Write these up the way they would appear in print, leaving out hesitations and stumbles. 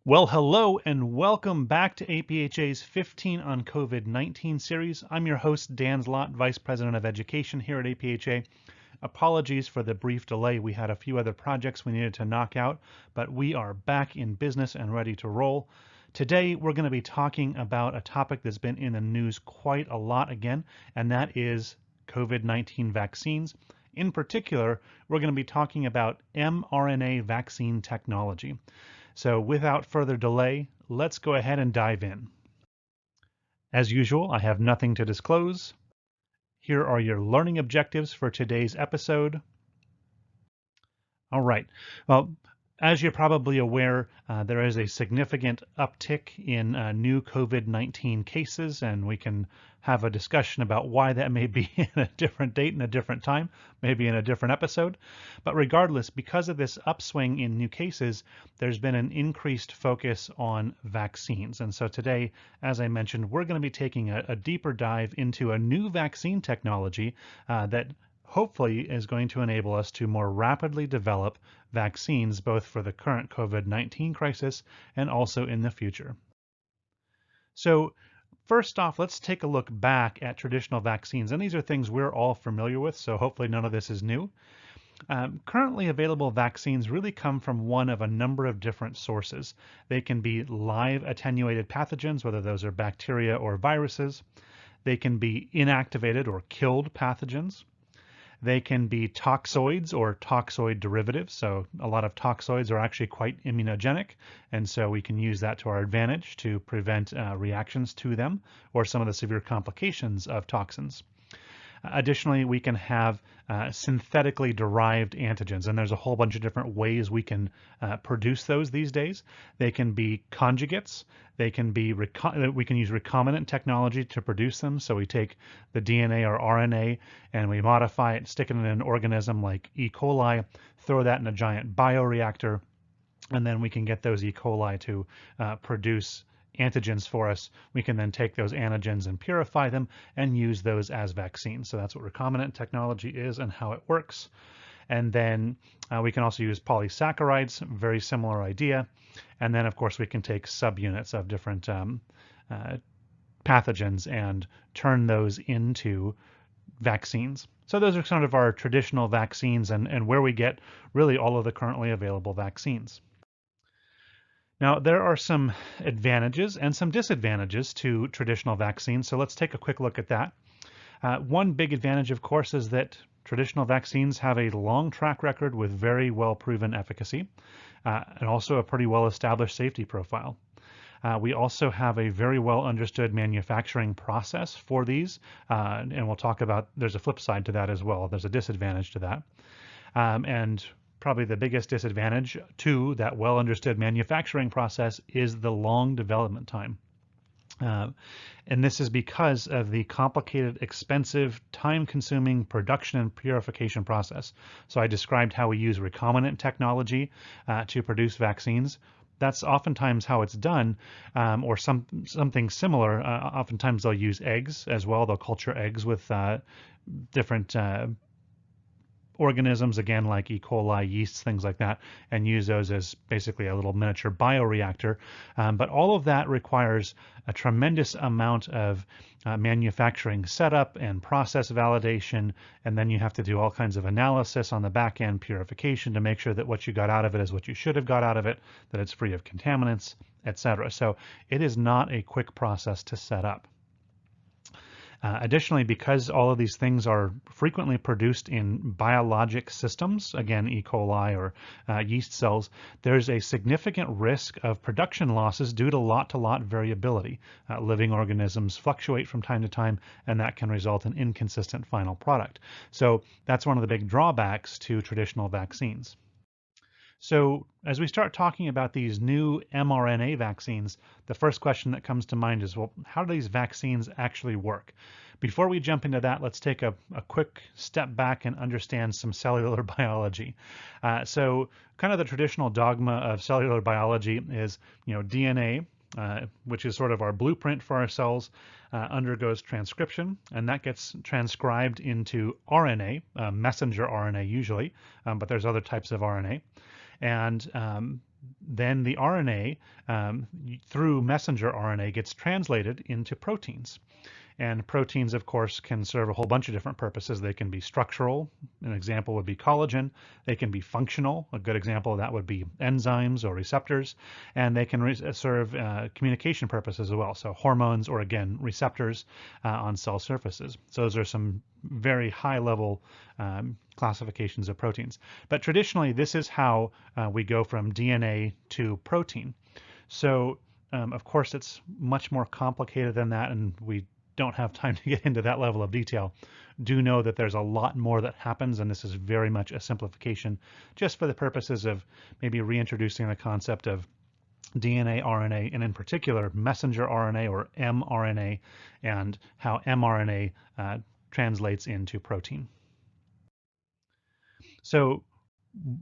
Well, hello and welcome back to APHA's 15 on COVID-19 series. I'm your host, Dan Zlott, Vice President of Education here at APHA. Apologies for the brief delay. We had a few other projects we needed to knock out, but we are back in business and ready to roll. Today, we're going to be talking about a topic that's been in the news quite a lot again, and that is COVID-19 vaccines. In particular, we're going to be talking about mRNA vaccine technology. So without further delay, let's go ahead and dive in. As usual, I have nothing to disclose. Here are your learning objectives for today's episode. All right. Well, as you're probably aware, there is a significant uptick in new COVID-19 cases, and we can have a discussion about why that may be in a different date and a different time, maybe in a different episode. But regardless, because of this upswing in new cases, there's been an increased focus on vaccines. And so today, as I mentioned, we're going to be taking a deeper dive into a new vaccine technology that hopefully is going to enable us to more rapidly develop vaccines both for the current COVID-19 crisis and also in the future. So first off, let's take a look back at traditional vaccines. And these are things we're all familiar with, so hopefully none of this is new. Currently available vaccines really come from one of a number of different sources. They can be live attenuated pathogens, whether those are bacteria or viruses. They can be inactivated or killed pathogens. They can be toxoids or toxoid derivatives. So a lot of toxoids are actually quite immunogenic, and so we can use that to our advantage to prevent reactions to them or some of the severe complications of toxins. Additionally, we can have synthetically derived antigens, and there's a whole bunch of different ways we can produce those these days. They can be conjugates. They can be we can use recombinant technology to produce them. So we take the DNA or RNA and we modify it, stick it in an organism like E. coli, throw that in a giant bioreactor, and then we can get those E. coli to produce antigens for us. We can then take those antigens and purify them and use those as vaccines. So that's what recombinant technology is and how it works. And then we can also use polysaccharides, very similar idea. And then, of course, we can take subunits of different pathogens and turn those into vaccines. So those are sort of our traditional vaccines and where we get really all of the currently available vaccines. Now, there are some advantages and some disadvantages to traditional vaccines, so let's take a quick look at that. One big advantage, of course, is that traditional vaccines have a long track record with very well-proven efficacy and also a pretty well-established safety profile. We also have a very well-understood manufacturing process for these, and we'll talk about there's a flip side to that as well. There's a disadvantage to that. And probably the biggest disadvantage to that well-understood manufacturing process is the long development time. And this is because of the complicated, expensive, time-consuming production and purification process. So I described how we use recombinant technology to produce vaccines. That's oftentimes how it's done, or something similar. Oftentimes they'll use eggs as well. They'll culture eggs with different organisms, again, like E. coli, yeasts, things like that, and use those as basically a little miniature bioreactor. But all of that requires a tremendous amount of manufacturing setup and process validation, and then you have to do all kinds of analysis on the back end, purification, to make sure that what you got out of it is what you should have got out of it, that it's free of contaminants, etc. So it is not a quick process to set up. Additionally, because all of these things are frequently produced in biologic systems, again, E. coli or yeast cells, there's a significant risk of production losses due to lot-to-lot variability. Living organisms fluctuate from time to time, and that can result in inconsistent final product. So that's one of the big drawbacks to traditional vaccines. So as we start talking about these new mRNA vaccines, the first question that comes to mind is, well, how do these vaccines actually work? Before we jump into that, let's take a quick step back and understand some cellular biology. So kind of the traditional dogma of cellular biology is, DNA, which is sort of our blueprint for our cells, undergoes transcription, and that gets transcribed into RNA, messenger RNA usually, but there's other types of RNA. And then the RNA, through messenger RNA, gets translated into proteins. And proteins, of course, can serve a whole bunch of different purposes. They can be structural. An example would be collagen. They can be functional. A good example of that would be enzymes or receptors. And they can serve communication purposes as well. So hormones or, again, receptors on cell surfaces. So those are some very high-level classifications of proteins. But traditionally, this is how we go from DNA to protein. So, of course, it's much more complicated than that, and we don't have time to get into that level of detail. Do know that there's a lot more that happens, and this is very much a simplification just for the purposes of maybe reintroducing the concept of DNA, RNA, and in particular messenger RNA or mRNA, and how mRNA translates into protein. So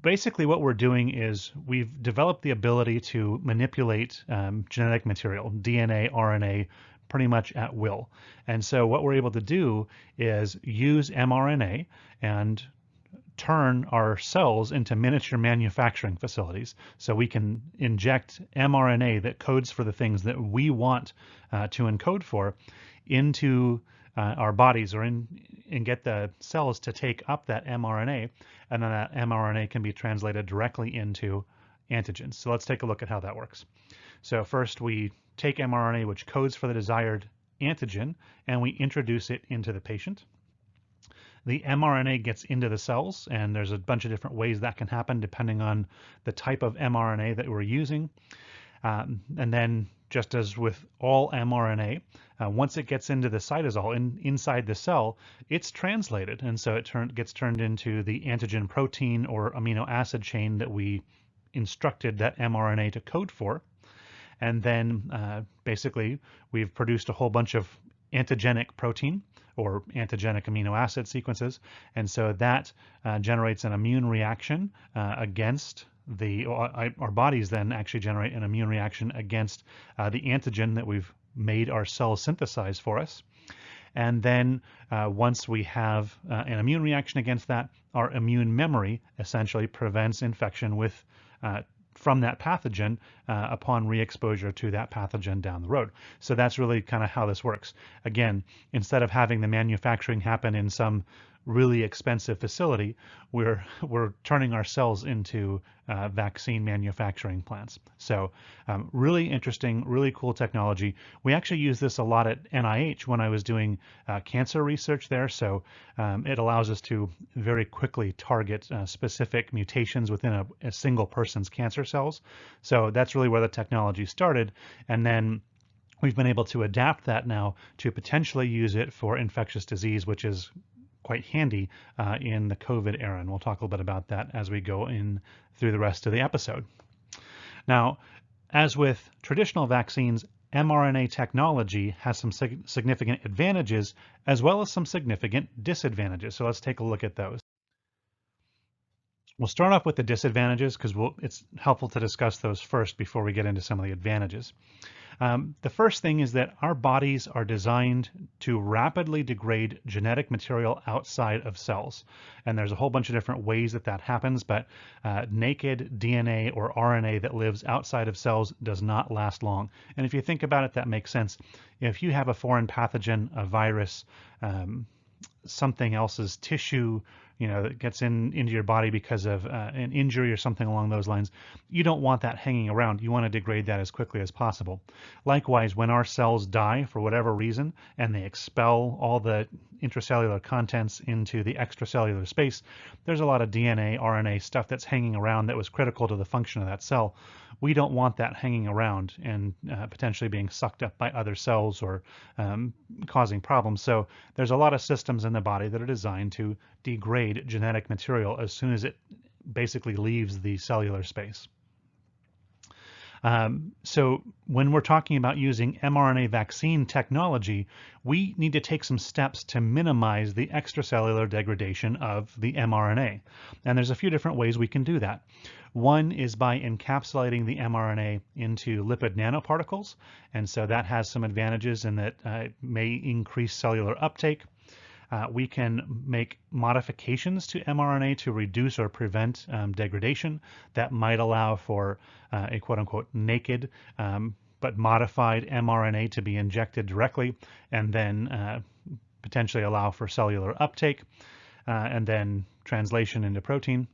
basically what we're doing is we've developed the ability to manipulate genetic material, DNA, RNA, pretty much at will. And so what we're able to do is use mRNA and turn our cells into miniature manufacturing facilities. So we can inject mRNA that codes for the things that we want to encode for into our bodies, or and get the cells to take up that mRNA, and then that mRNA can be translated directly into antigens. So let's take a look at how that works. So first we take mRNA, which codes for the desired antigen, and we introduce it into the patient. The mRNA gets into the cells, and there's a bunch of different ways that can happen depending on the type of mRNA that we're using. And then, just as with all mRNA, once it gets into the cytosol, inside the cell, it's translated, and so it gets turned into the antigen protein or amino acid chain that we instructed that mRNA to code for. And then basically we've produced a whole bunch of antigenic protein or antigenic amino acid sequences, and so that generates an immune reaction against our bodies then actually generate an immune reaction against the antigen that we've made our cells synthesize for us. And then once we have an immune reaction against that, our immune memory essentially prevents infection from that pathogen upon re-exposure to that pathogen down the road. So that's really kind of how this works. Again, instead of having the manufacturing happen in some really expensive facility, we're turning our cells into vaccine manufacturing plants. So really interesting, really cool technology. We actually use this a lot at NIH when I was doing cancer research there. So it allows us to very quickly target specific mutations within a single person's cancer cells. So that's really where the technology started. And then we've been able to adapt that now to potentially use it for infectious disease, which is quite handy in the COVID era, and we'll talk a little bit about that as we go in through the rest of the episode. Now, as with traditional vaccines, mRNA technology has some significant advantages as well as some significant disadvantages. So let's take a look at those. We'll start off with the disadvantages because it's helpful to discuss those first before we get into some of the advantages. The first thing is that our bodies are designed to rapidly degrade genetic material outside of cells. And there's a whole bunch of different ways that happens, but naked DNA or RNA that lives outside of cells does not last long. And if you think about it, that makes sense. If you have a foreign pathogen, a virus, something else's tissue, that gets into your body because of an injury or something along those lines, you don't want that hanging around. You want to degrade that as quickly as possible. Likewise, when our cells die for whatever reason and they expel all the intracellular contents into the extracellular space, there's a lot of DNA, RNA stuff that's hanging around that was critical to the function of that cell. We don't want that hanging around and potentially being sucked up by other cells or causing problems. So there's a lot of systems in the body that are designed to degrade genetic material as soon as it basically leaves the cellular space. So when we're talking about using mRNA vaccine technology, we need to take some steps to minimize the extracellular degradation of the mRNA. And there's a few different ways we can do that. One is by encapsulating the mRNA into lipid nanoparticles. And so that has some advantages in that it may increase cellular uptake. We can make modifications to mRNA to reduce or prevent degradation that might allow for a quote-unquote naked but modified mRNA to be injected directly and then potentially allow for cellular uptake and then translation into protein.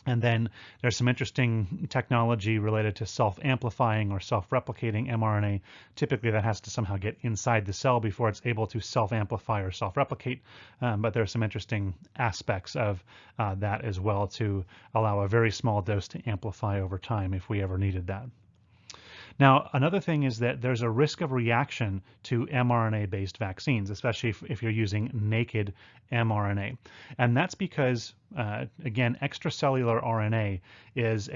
And then there's some interesting technology related to self-amplifying or self-replicating mRNA. Typically that has to somehow get inside the cell before it's able to self-amplify or self-replicate. But there are some interesting aspects of that as well to allow a very small dose to amplify over time if we ever needed that. Now, another thing is that there's a risk of reaction to mRNA-based vaccines, especially if you're using naked mRNA. And that's because, again, extracellular RNA is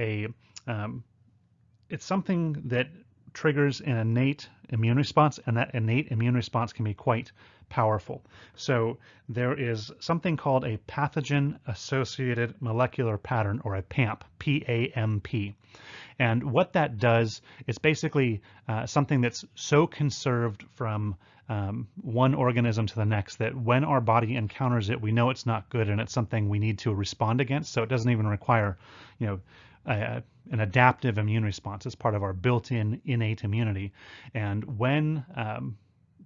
it's something that triggers an innate immune response, and that innate immune response can be quite powerful. So there is something called a pathogen-associated molecular pattern, or a PAMP, P-A-M-P. And what that does is basically something that's so conserved from one organism to the next that when our body encounters it, we know it's not good and it's something we need to respond against. So it doesn't even require, an adaptive immune response. It's part of our built-in innate immunity. And when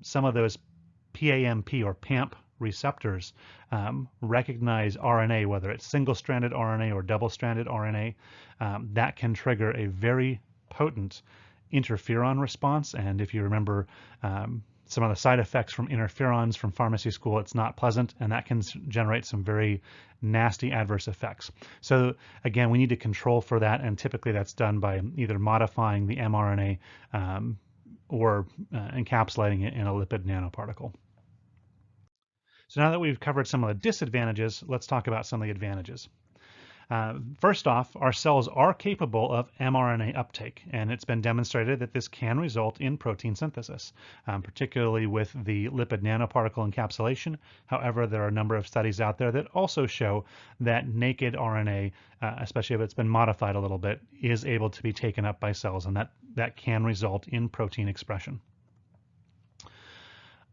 some of those PAMP or PAMP receptors recognize RNA, whether it's single-stranded RNA or double-stranded RNA, that can trigger a very potent interferon response. And if you remember some of the side effects from interferons from pharmacy school, it's not pleasant, and that can generate some very nasty adverse effects. So again, we need to control for that, and typically that's done by either modifying the mRNA or encapsulating it in a lipid nanoparticle. So now that we've covered some of the disadvantages, let's talk about some of the advantages. First off, our cells are capable of mRNA uptake, and it's been demonstrated that this can result in protein synthesis, particularly with the lipid nanoparticle encapsulation. However, there are a number of studies out there that also show that naked RNA, especially if it's been modified a little bit, is able to be taken up by cells, and that can result in protein expression.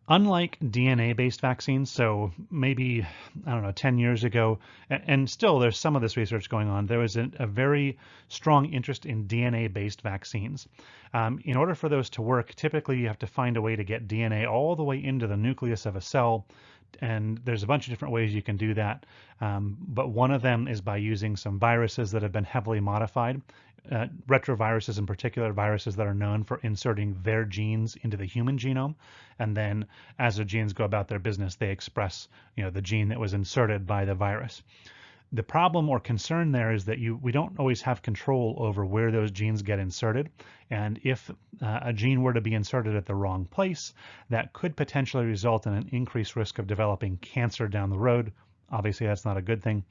Unlike DNA-based vaccines, so maybe, 10 years ago, and still there's some of this research going on, there was a very strong interest in DNA-based vaccines. In order for those to work, typically you have to find a way to get DNA all the way into the nucleus of a cell, and there's a bunch of different ways you can do that. But one of them is by using some viruses that have been heavily modified. Retroviruses in particular, viruses that are known for inserting their genes into the human genome, and then as their genes go about their business, they express the gene that was inserted by the virus. The problem or concern there is that we don't always have control over where those genes get inserted, and if a gene were to be inserted at the wrong place, that could potentially result in an increased risk of developing cancer down the road. Obviously, that's not a good thing.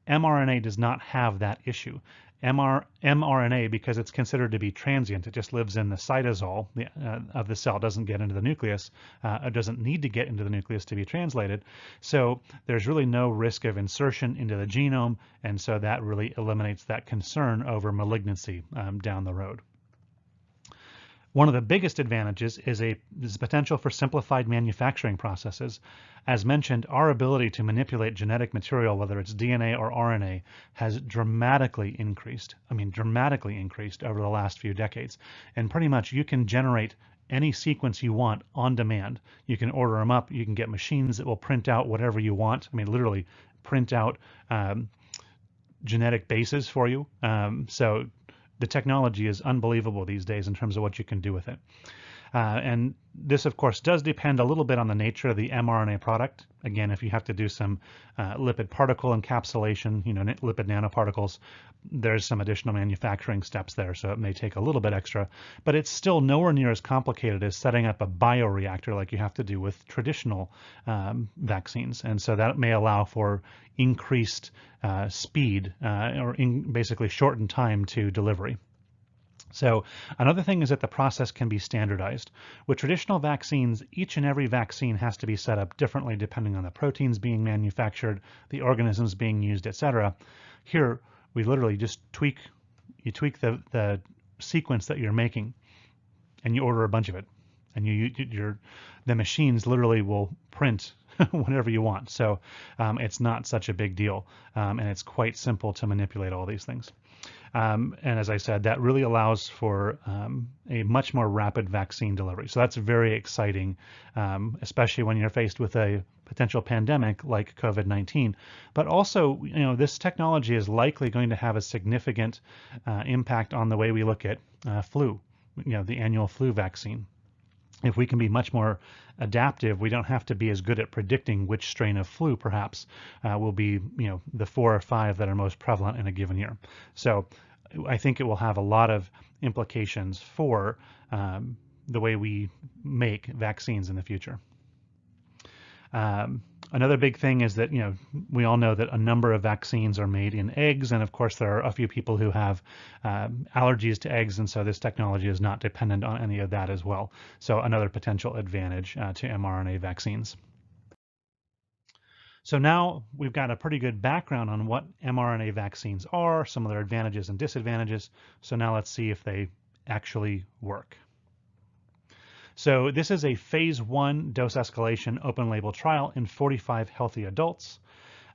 mRNA does not have that issue. mRNA, because it's considered to be transient, it just lives in the cytosol of the cell, doesn't get into the nucleus, it doesn't need to get into the nucleus to be translated. So there's really no risk of insertion into the genome, and so that really eliminates that concern over malignancy down the road. One of the biggest advantages is potential for simplified manufacturing processes. As mentioned, our ability to manipulate genetic material, whether it's DNA or RNA, has dramatically increased. Dramatically increased over the last few decades. And pretty much you can generate any sequence you want on demand. You can order them up. You can get machines that will print out whatever you want. Literally print out genetic bases for you. So the technology is unbelievable these days in terms of what you can do with it. And this, of course, does depend a little bit on the nature of the mRNA product. Again, if you have to do some lipid particle encapsulation, lipid nanoparticles, there's some additional manufacturing steps there, so it may take a little bit extra. But it's still nowhere near as complicated as setting up a bioreactor like you have to do with traditional vaccines. And so that may allow for increased speed or basically shortened time to delivery. So another thing is that the process can be standardized. With traditional vaccines, each and every vaccine has to be set up differently depending on the proteins being manufactured, the organisms being used, etc. Here, we literally just tweak the sequence that you're making, and you order a bunch of it. and the machines literally will print whatever you want. So it's not such a big deal, and it's quite simple to manipulate all these things. And as I said, that really allows for a much more rapid vaccine delivery. So that's very exciting, especially when you're faced with a potential pandemic like COVID-19. But also, this technology is likely going to have a significant impact on the way we look at flu, the annual flu vaccine. If we can be much more adaptive, we don't have to be as good at predicting which strain of flu perhaps will be, the 4 or 5 that are most prevalent in a given year. So I think it will have a lot of implications for the way we make vaccines in the future. Another big thing is that, we all know that a number of vaccines are made in eggs. And of course, there are a few people who have allergies to eggs. And so this technology is not dependent on any of that as well. So another potential advantage to mRNA vaccines. So now we've got a pretty good background on what mRNA vaccines are, some of their advantages and disadvantages. So now let's see if they actually work. So this is a phase 1 dose escalation open label trial in 45 healthy adults.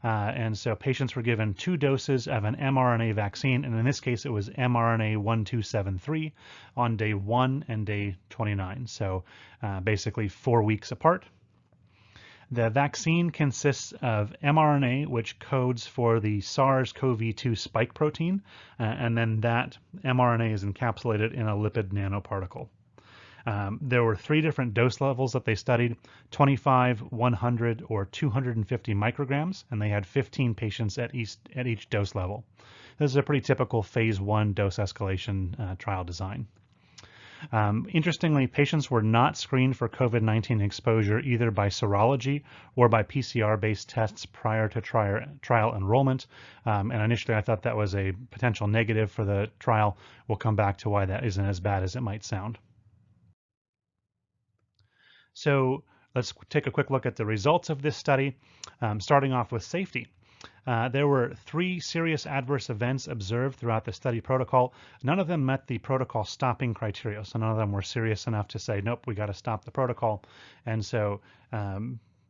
And so patients were given 2 doses of an mRNA vaccine, and in this case it was mRNA 1273 on day 1 and day 29, so basically 4 weeks apart. The vaccine consists of mRNA, which codes for the SARS-CoV-2 spike protein, and then that mRNA is encapsulated in a lipid nanoparticle. There were 3 different dose levels that they studied, 25, 100, or 250 micrograms, and they had 15 patients at each dose level. This is a pretty typical phase 1 dose escalation trial design. Interestingly, patients were not screened for COVID-19 exposure either by serology or by PCR-based tests prior to trial enrollment. And initially, I thought that was a potential negative for the trial. We'll come back to why that isn't as bad as it might sound. So let's take a quick look at the results of this study, starting off with safety. There were 3 serious adverse events observed throughout the study protocol. None of them met the protocol stopping criteria, so none of them were serious enough to say, nope, we got to stop the protocol. And so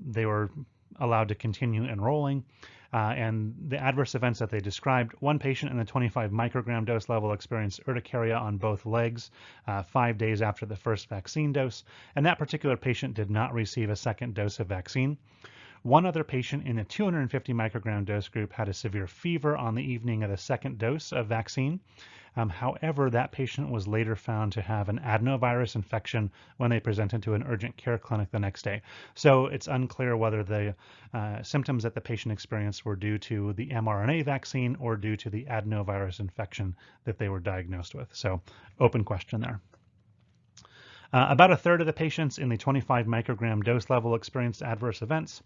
they were allowed to continue enrolling. And the adverse events that they described, 1 patient in the 25 microgram dose level experienced urticaria on both legs 5 days after the first vaccine dose, and that particular patient did not receive a second dose of vaccine. 1 other patient in the 250 microgram dose group had a severe fever on the evening of the second dose of vaccine. However, that patient was later found to have an adenovirus infection when they presented to an urgent care clinic the next day. So it's unclear whether the symptoms that the patient experienced were due to the mRNA vaccine or due to the adenovirus infection that they were diagnosed with. So open question there. About a third of the patients in the 25 microgram dose level experienced adverse events.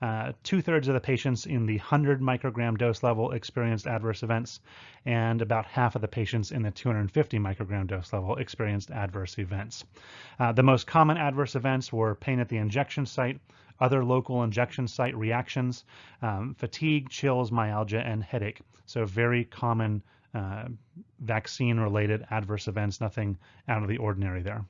2/3 of the patients in the 100 microgram dose level experienced adverse events, and about half of the patients in the 250 microgram dose level experienced adverse events. The most common adverse events were pain at the injection site, other local injection site reactions, fatigue, chills, myalgia, and headache. So very common vaccine-related adverse events, nothing out of the ordinary there.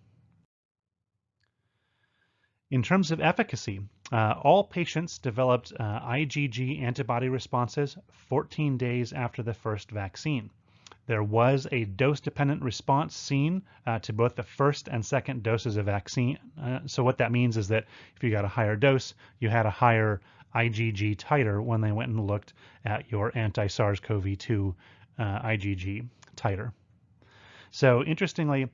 In terms of efficacy, all patients developed IgG antibody responses 14 days after the first vaccine. There was a dose-dependent response seen to both the first and second doses of vaccine. So what that means is that if you got a higher dose, you had a higher IgG titer when they went and looked at your anti-SARS-CoV-2 IgG titer. So interestingly,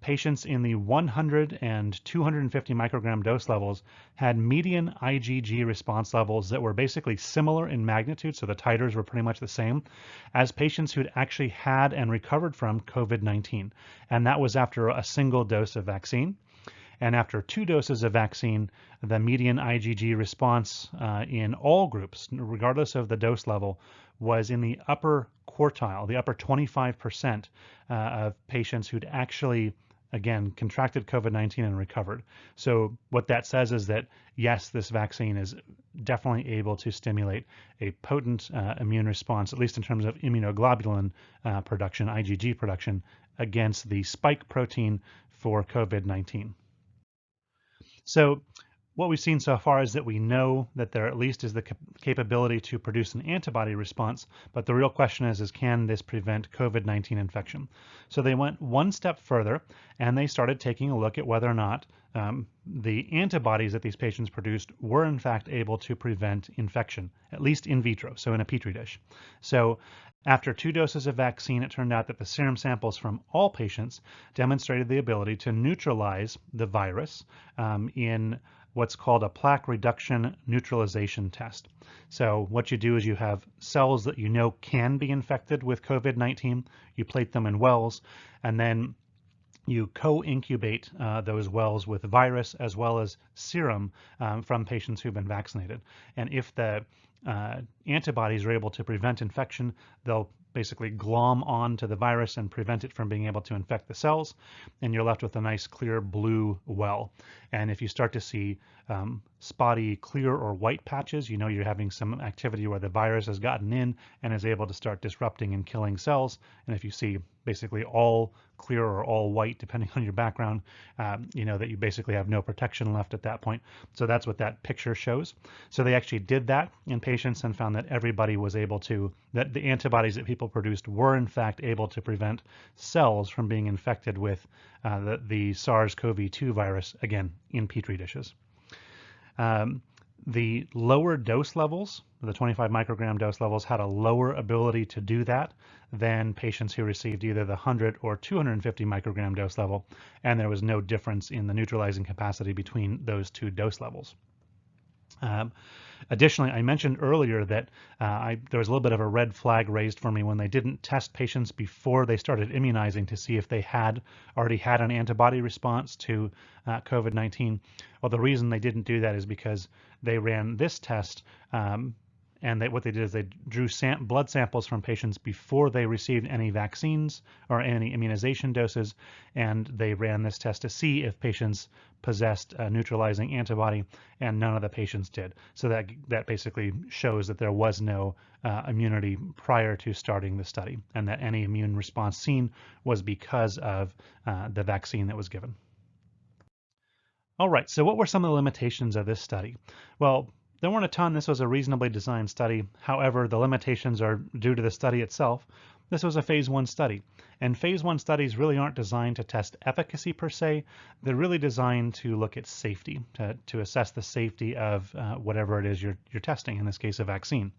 patients in the 100 and 250 microgram dose levels had median IgG response levels that were basically similar in magnitude, so the titers were pretty much the same, as patients who'd actually had and recovered from COVID-19. And that was after a single dose of vaccine. And after 2 doses of vaccine, the median IgG response in all groups, regardless of the dose level, was in the upper quartile, the upper 25% of patients who'd actually, again, contracted COVID-19 and recovered. So what that says is that, yes, this vaccine is definitely able to stimulate a potent immune response, at least in terms of immunoglobulin production, IgG production, against the spike protein for COVID-19. So what we've seen so far is that we know that there at least is the capability to produce an antibody response, but the real question is can this prevent COVID-19 infection? So they went one step further and they started taking a look at whether or not the antibodies that these patients produced were in fact able to prevent infection, at least in vitro, so in a petri dish. So after 2 doses of vaccine, it turned out that the serum samples from all patients demonstrated the ability to neutralize the virus in what's called a plaque reduction neutralization test. So what you do is you have cells that you know can be infected with COVID-19, you plate them in wells, and then you co-incubate those wells with virus as well as serum from patients who've been vaccinated. And if the antibodies are able to prevent infection, they'll basically glom onto the virus and prevent it from being able to infect the cells, and you're left with a nice clear blue well. And if you start to see spotty clear or white patches, you know you're having some activity where the virus has gotten in and is able to start disrupting and killing cells. And if you see basically all clear or all white, depending on your background, you know that you basically have no protection left at that point. So that's what that picture shows. So they actually did that in patients and found that everybody was able to, that the antibodies that people produced were in fact able to prevent cells from being infected with the SARS-CoV-2 virus, again, in petri dishes. The lower dose levels, the 25 microgram dose levels, had a lower ability to do that than patients who received either the 100 or 250 microgram dose level, and there was no difference in the neutralizing capacity between those 2 dose levels. Additionally, I mentioned earlier that there was a little bit of a red flag raised for me when they didn't test patients before they started immunizing to see if they had already had an antibody response to COVID-19. Well, the reason they didn't do that is because they ran this test and what they did is they drew blood samples from patients before they received any vaccines or any immunization doses, and they ran this test to see if patients possessed a neutralizing antibody, and none of the patients did. So that basically shows that there was no immunity prior to starting the study, and that any immune response seen was because of the vaccine that was given. All right, so what were some of the limitations of this study? Well, there weren't a ton. This was a reasonably designed study. However, the limitations are due to the study itself. This was a phase 1 study, and phase 1 studies really aren't designed to test efficacy per se. They're really designed to look at safety, to assess the safety of whatever it is you're testing, in this case a vaccine.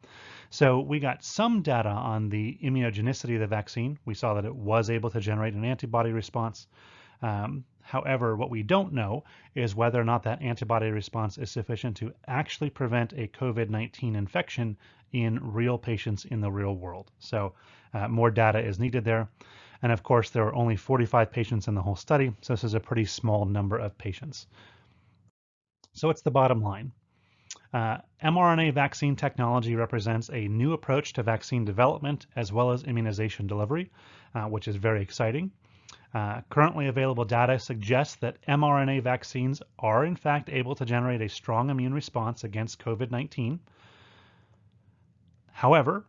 So we got some data on the immunogenicity of the vaccine. We saw that it was able to generate an antibody response. However, what we don't know is whether or not that antibody response is sufficient to actually prevent a COVID-19 infection in real patients in the real world. So more data is needed there. And of course, there were only 45 patients in the whole study, so this is a pretty small number of patients. So what's the bottom line? mRNA vaccine technology represents a new approach to vaccine development as well as immunization delivery, which is very exciting. Currently available data suggests that mRNA vaccines are in fact able to generate a strong immune response against COVID-19. However,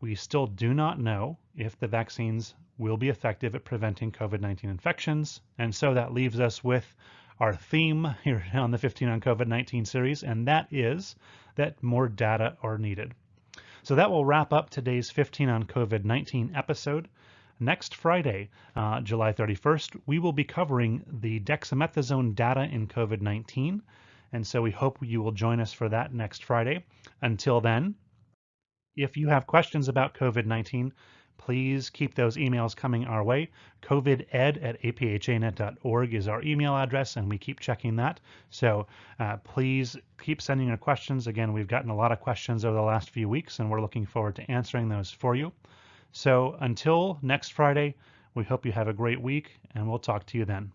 we still do not know if the vaccines will be effective at preventing COVID-19 infections, and so that leaves us with our theme here on the 15 on COVID-19 series, and that is that more data are needed. So that will wrap up today's 15 on COVID-19 episode. Next Friday, July 31st, we will be covering the dexamethasone data in COVID-19, and so we hope you will join us for that next Friday. Until then, if you have questions about COVID-19, please keep those emails coming our way. covided@aphanet.org is our email address, and we keep checking that. So please keep sending your questions. Again, we've gotten a lot of questions over the last few weeks, and we're looking forward to answering those for you. So until next Friday, we hope you have a great week, and we'll talk to you then.